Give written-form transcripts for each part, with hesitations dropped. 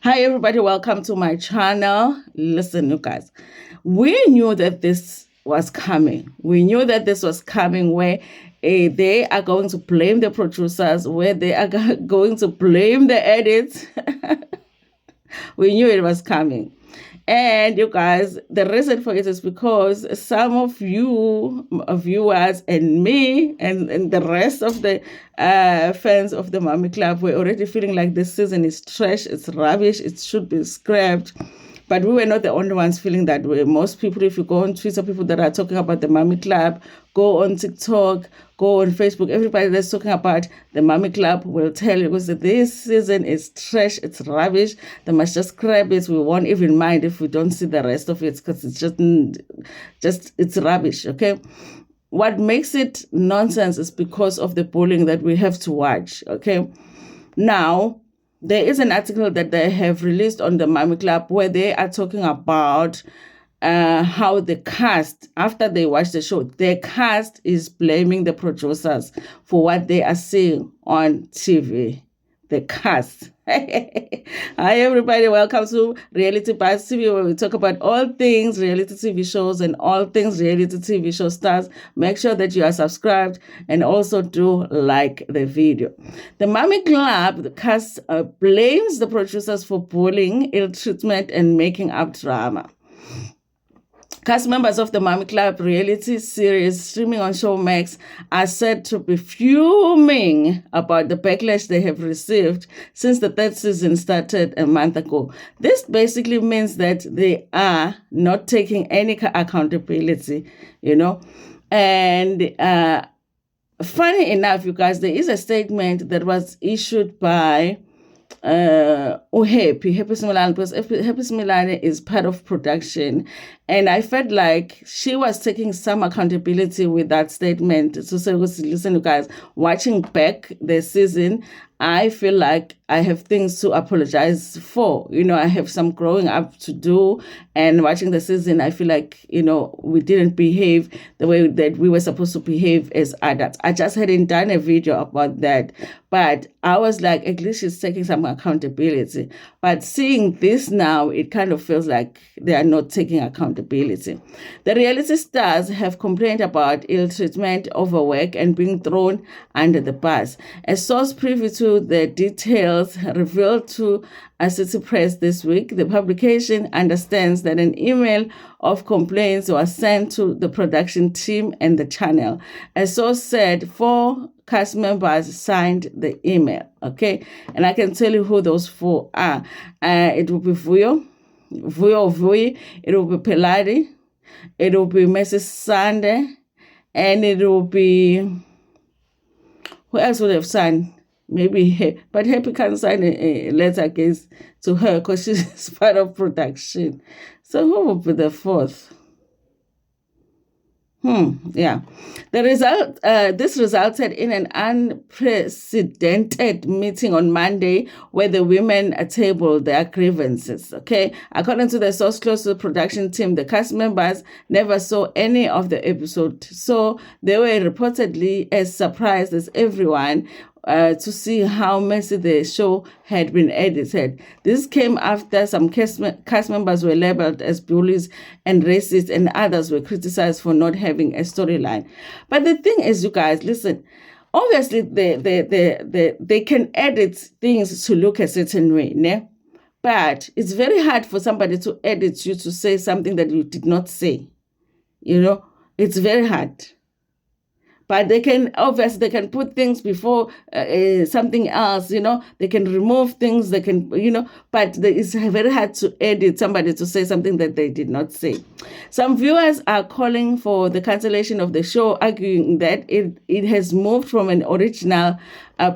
Hi, everybody. Welcome to my channel. Listen, you guys, we knew that this was coming. We knew that this was coming where they are going to blame the producers, where they are going to blame the edits. We knew it was coming. And you guys, the reason for it is because some of you viewers and me and the rest of the fans of the Mommy Club were already feeling like this season is trash, it's rubbish, it should be scrapped. But we were not the only ones feeling that way. Most people, if you go on Twitter, people that are talking about the Mommy Club, go on TikTok, go on Facebook, everybody that's talking about the Mommy Club will tell you because this season is trash, it's rubbish. They must just scrap it. We won't even mind if we don't see the rest of it because it's just it's rubbish, okay? What makes it nonsense is because of the bullying that we have to watch, okay? Now, there is an article that they have released on the Mommy Club where they are talking about how the cast, after they watch the show, the cast is blaming the producers for what they are seeing on TV. The cast. Hi, everybody. Welcome to Reality Buzz TV, where we talk about all things reality TV shows and all things reality TV show stars. Make sure that you are subscribed and also do like the video. The Mommy Club, the cast blames the producers for bullying, ill treatment, and making up drama. Cast members of the Mommy Club reality series streaming on Showmax are said to be fuming about the backlash they have received since the third season started a month ago. This basically means that they are not taking any accountability, And funny enough, you guys, there is a statement that was issued by Happy Similane, because Happy Similane is part of production, and I felt like she was taking some accountability with that statement. So say, listen, you guys, watching back the season, I feel like I have things to apologize for. I have some growing up to do, and watching the season, I feel like, we didn't behave the way that we were supposed to behave as adults. I just hadn't done a video about that, but I was like, at least she's taking some accountability. But seeing this now, it kind of feels like they are not taking accountability. The reality stars have complained about ill treatment, overwork, and being thrown under the bus. A source privy to the details revealed to City Press this week, the publication understands that an email of complaints was sent to the production team and the channel. A source said 4 cast members signed the email, okay? And I can tell you who those 4 are. It will be Vuyo, it will be Peladi, it will be Mrs. Sande, and it will be, who else would have signed? Maybe, but Happy can sign a letter against to her because she's part of production. So who will be the 4th? Yeah. The result. This resulted in an unprecedented meeting on Monday where the women tabled their grievances. Okay, according to the source close to the production team, the cast members never saw any of the episode, so they were reportedly as surprised as everyone to see how messy the show had been edited. This came after some cast members were labeled as bullies and racist, and others were criticized for not having a storyline. But the thing is, you guys, listen, obviously they can edit things to look a certain way, ne? But it's very hard for somebody to edit you to say something that you did not say. It's very hard. But they can put things before something else, they can remove things, they can, but it's very hard to edit somebody to say something that they did not say. Some viewers are calling for the cancellation of the show, arguing that it has moved from an original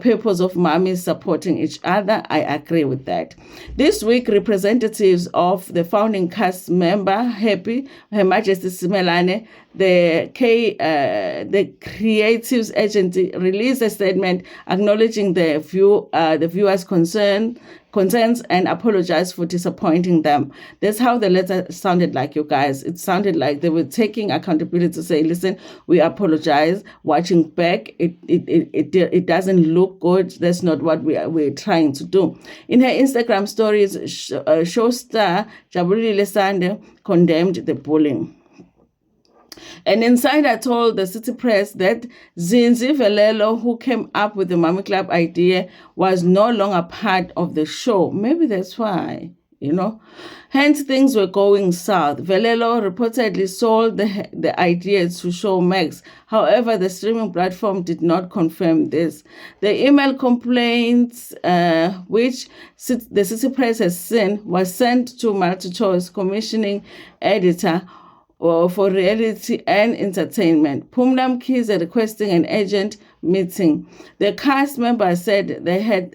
purpose of mommies supporting each other. I agree with that. This week, representatives of the founding cast member, Happy, Her Majesty Similane, the Creatives Agency, released a statement acknowledging the viewers' concerns concerns and apologize for disappointing them. That's how the letter sounded like, you guys. It sounded like they were taking accountability to say, listen, we apologize. Watching back, it doesn't look good. That's not what we're trying to do. In her Instagram stories, show star Jabulile Sande condemned the bullying. An insider told the City Press that Zinzi Velelo, who came up with the Mommy Club idea, was no longer part of the show. Maybe that's why, Hence, things were going south. Velelo reportedly sold the idea to Showmax. However, the streaming platform did not confirm this. The email complaints, which the City Press has seen, was sent to MultiChoice commissioning editor for reality and entertainment. Pumla Mkhize requesting an urgent meeting. The cast members said they had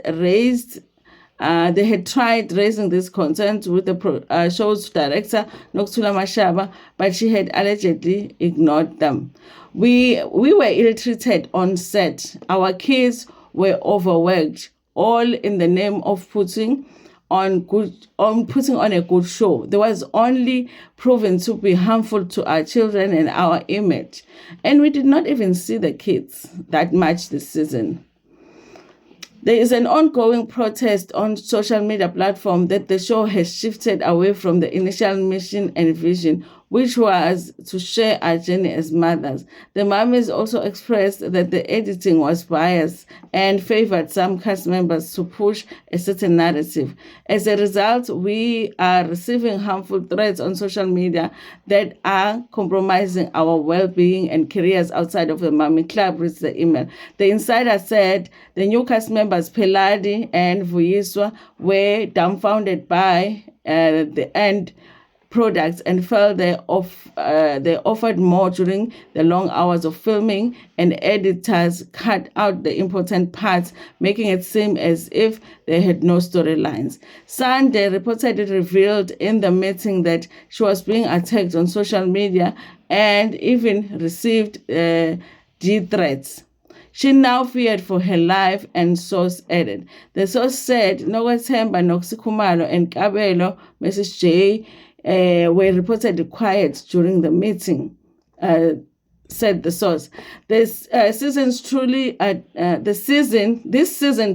tried raising these concerns with the show's director, Nokuthula Mashaba, but she had allegedly ignored them. We were ill-treated on set. Our kids were overworked, all in the name of putting on a good show. There was only proven to be harmful to our children and our image. And we did not even see the kids that much this season. There is an ongoing protest on social media platform that the show has shifted away from the initial mission and vision, which was to share our journey as mothers. The mummies also expressed that the editing was biased and favored some cast members to push a certain narrative. As a result, we are receiving harmful threats on social media that are compromising our well-being and careers outside of the Mommy Club, reads the email. The insider said the new cast members, Peladi and Vuyiswa, were dumbfounded by the end products and felt they offered more during the long hours of filming, and editors cut out the important parts, making it seem as if they had no storylines. Sunday reportedly revealed in the meeting that she was being attacked on social media and even received death threats. She now feared for her life, and source added. The source said Nokwethemba, Nokusikhumalo, and Kabelo, Mrs. J, were reportedly quiet during the meeting, said the source. This season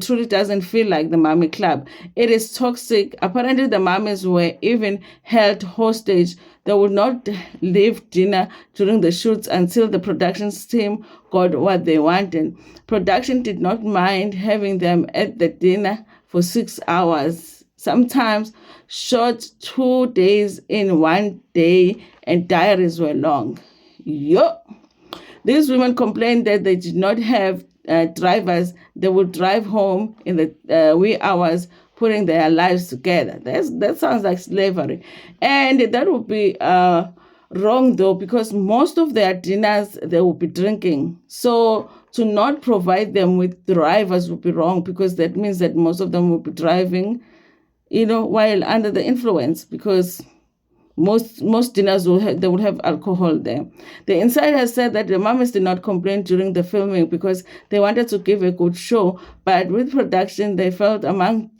truly doesn't feel like the Mommy Club. It is toxic. Apparently, the mummies were even held hostage. They would not leave dinner during the shoots until the production team got what they wanted. Production did not mind having them at the dinner for 6 hours. Sometimes shot 2 days in one day, and diaries were long. These women complained that they did not have drivers. They would drive home in the wee hours, putting their lives together. That sounds like slavery. And that would be wrong, though, because most of their dinners, they will be drinking. So to not provide them with drivers would be wrong, because that means that most of them will be driving while under the influence, because most dinners they will have alcohol there. The insider said that the mummies did not complain during the filming because they wanted to give a good show, but with production they felt among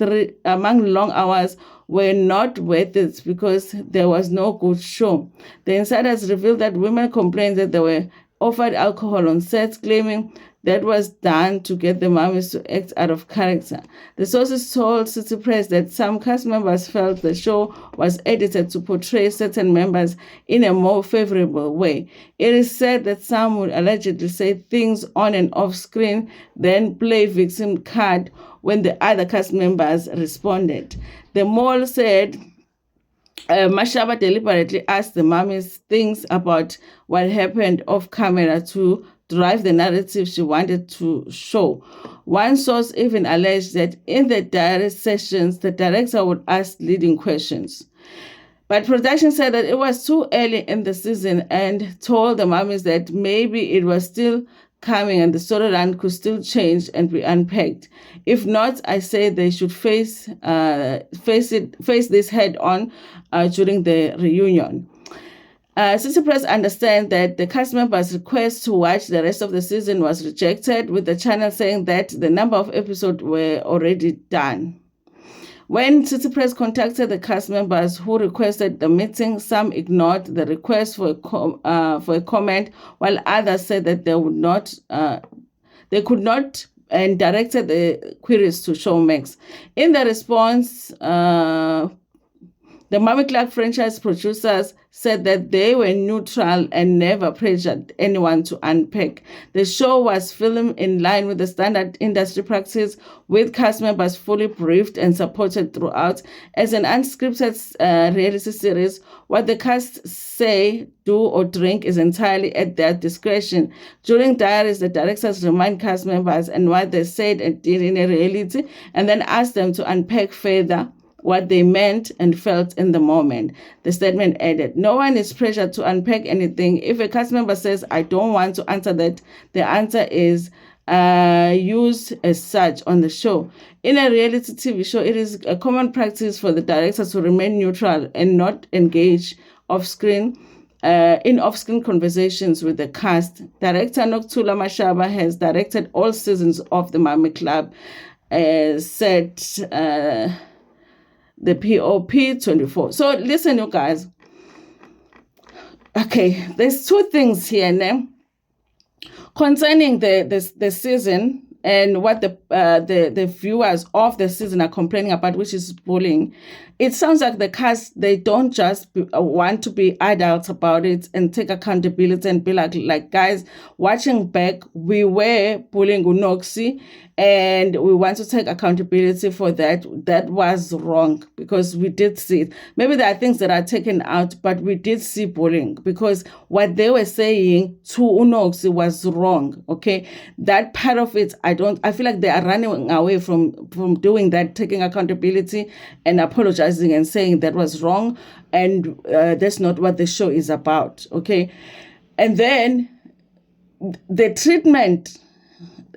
long hours were not worth it because there was no good show. The insiders revealed that women complained that they were offered alcohol on set, claiming that was done to get the mummies to act out of character. The sources told City Press that some cast members felt the show was edited to portray certain members in a more favorable way. It is said that some would allegedly say things on and off screen, then play victim card when the other cast members responded. The mall said Mashaba deliberately asked the mummies things about what happened off camera to drive the narrative she wanted to show. One source even alleged that in the diary sessions, the director would ask leading questions. But production said that it was too early in the season and told the mummies that maybe it was still coming and the storyline could still change and be unpacked. If not, I say they should face this head on during the reunion. City Press understands that the cast members' request to watch the rest of the season was rejected, with the channel saying that the number of episodes were already done. When City Press contacted the cast members who requested the meeting, some ignored the request for a comment, while others said that they could not, and directed the queries to Showmax. In the response, the Mommy Clark franchise producers said that they were neutral and never pressured anyone to unpack. The show was filmed in line with the standard industry practice, with cast members fully briefed and supported throughout. As an unscripted reality series, what the cast say, do, or drink is entirely at their discretion. During diaries, the directors remind cast members and what they said and did in a reality, and then ask them to unpack further what they meant and felt in the moment. The statement added, no one is pressured to unpack anything. If a cast member says, I don't want to answer that, the answer is used as such on the show. In a reality TV show, it is a common practice for the directors to remain neutral and not engage off-screen in off-screen conversations with the cast. Director Nokuthula Mashaba has directed all seasons of the Mommy Club, said the POP24. So listen, you guys. Okay, there's two things here now concerning the season and what the viewers of the season are complaining about, which is bullying. It sounds like the cast, they don't just want to be adults about it and take accountability and be like guys, watching back, we were bullying Unoksi and we want to take accountability for that. That was wrong because we did see it. Maybe there are things that are taken out, but we did see bullying because what they were saying to Unoksi was wrong. Okay, that part of it, I feel like they are running away from doing that, taking accountability and apologizing and saying that was wrong, and that's not what the show is about. Okay, and then the treatment,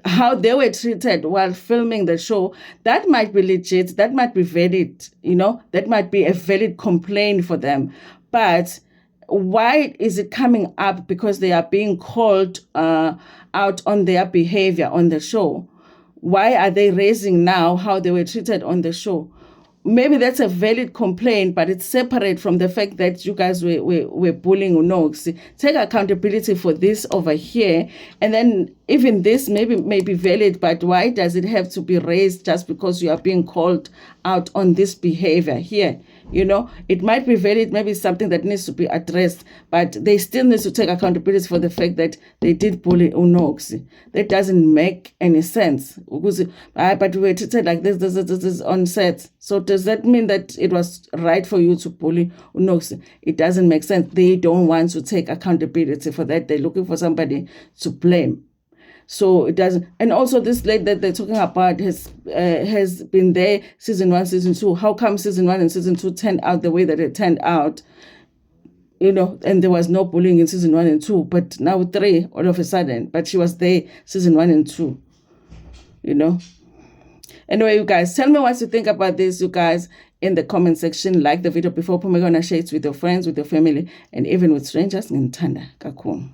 how they were treated while filming the show, that might be legit, that might be valid, that might be a valid complaint for them. But why is it coming up? Because they are being called out on their behavior on the show. Why are they raising now how they were treated on the show? Maybe that's a valid complaint, but it's separate from the fact that you guys were bullying Unoksi. Take accountability for this over here. And then even this may be valid, but why does it have to be raised just because you are being called out on this behavior here? It might be valid, maybe something that needs to be addressed, but they still need to take accountability for the fact that they did bully Unoksi. That doesn't make any sense. Because, but we were treated like this on set. So does that mean that it was right for you to bully Unoksi? It doesn't make sense. They don't want to take accountability for that. They're looking for somebody to blame. So it doesn't, and also this lady that they're talking about has been there season 1, season 2. How come season 1 and season 2 turned out the way that it turned out? And there was no bullying in season 1 and 2, but now 3 all of a sudden. But she was there season 1 and 2. Anyway, you guys, tell me what you think about this, you guys, in the comment section. Like the video before, share it with your friends, with your family, and even with strangers. Ngithanda kakhulu.